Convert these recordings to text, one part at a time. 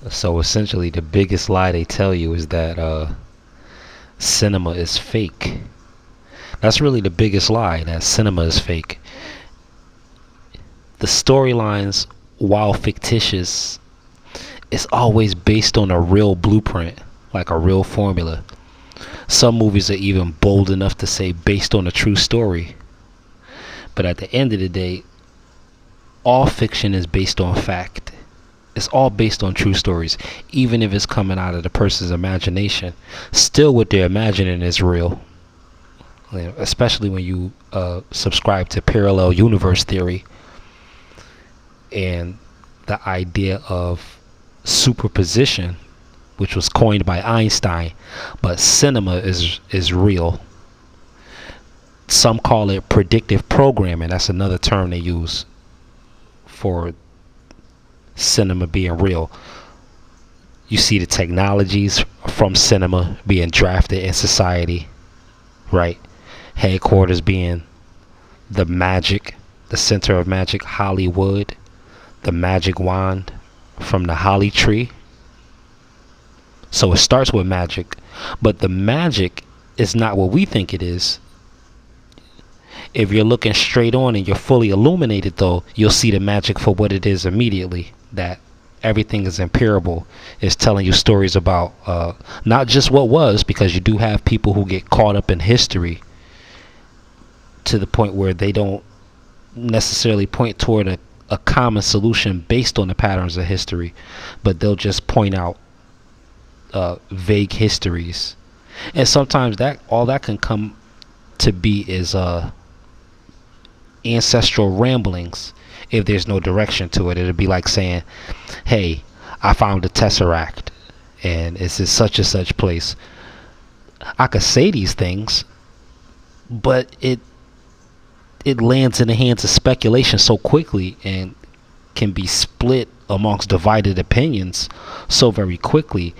So essentially, the biggest lie they tell you is that cinema is fake. That's really the biggest lie, that cinema is fake. The storylines, while fictitious, is always based on a real blueprint, like a real formula. Some movies are even bold enough to say based on a true story. But at the end of the day, all fiction is based on fact. It's all based on true stories, even if it's coming out of the person's imagination. Still, what they're imagining is real. Especially when you subscribe to parallel universe theory and the idea of superposition, which was coined by Einstein. But cinema is real. Some call it predictive programming. That's another term they use for cinema being real. You see the technologies from cinema being drafted in society, right? Headquarters being the magic, the center of magic, Hollywood, the magic wand from the holly tree. So it starts with magic, but the magic is not what we think it is. If you're looking straight on and you're fully illuminated, though, you'll see the magic for what it is immediately. That everything is imperishable. It's telling you stories about not just what was, because you do have people who get caught up in history to the point where they don't necessarily point toward a common solution based on the patterns of history, but they'll just point out vague histories. And sometimes that all that can come to be is ancestral ramblings. If there's no direction to it, it'll be like saying, hey, I found a tesseract and it's in such and such place. I could say these things, but it lands in the hands of speculation so quickly and can be split amongst divided opinions so very quickly.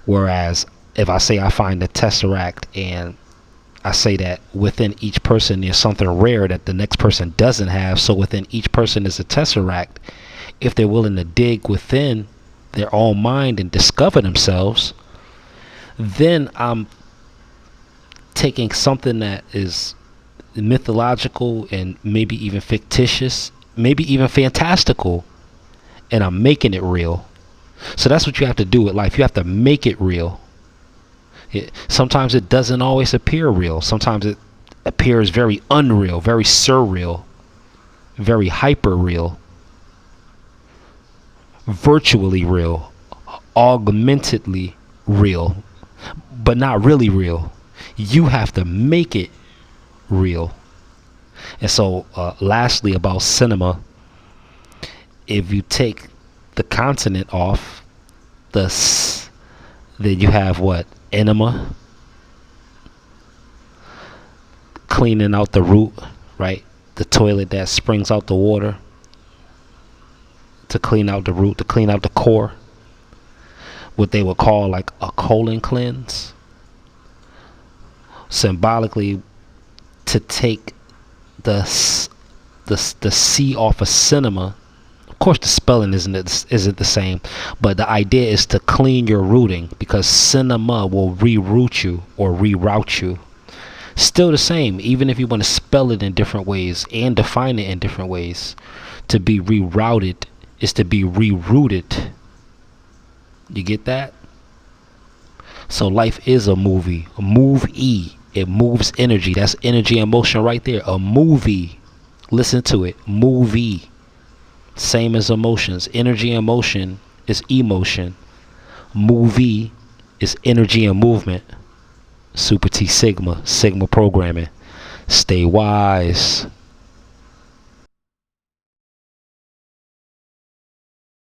Whereas if I say I find a tesseract and I say that within each person there's something rare that the next person doesn't have, so within each person is a tesseract. If they're willing to dig within their own mind and discover themselves, then I'm taking something that is mythological and maybe even fictitious, maybe even fantastical, and I'm making it real. So that's what you have to do with life. You have to make it real. Sometimes it doesn't always appear real. Sometimes it appears very unreal, very surreal, very hyper real, virtually real, augmentedly real, but not really real. You have to make it real. And so lastly, about cinema, if you take the continent off, then you have what? Enema, cleaning out the root, right? The toilet that springs out the water to clean out the root, to clean out the core. What they would call like a colon cleanse. Symbolically, to take the C off of cinema. Of course, the spelling isn't the same, but the idea is to clean your rooting, because cinema will reroute you or reroute you. Still the same, even if you want to spell it in different ways and define it in different ways. To be rerouted is to be rerouted. You get that? So life is a movie. A move-e. It moves energy. That's energy and motion right there. A movie. Listen to it. Movie. Same as emotions. Energy and motion is emotion. Movie is energy and movement. Super T Sigma. Sigma programming. Stay wise.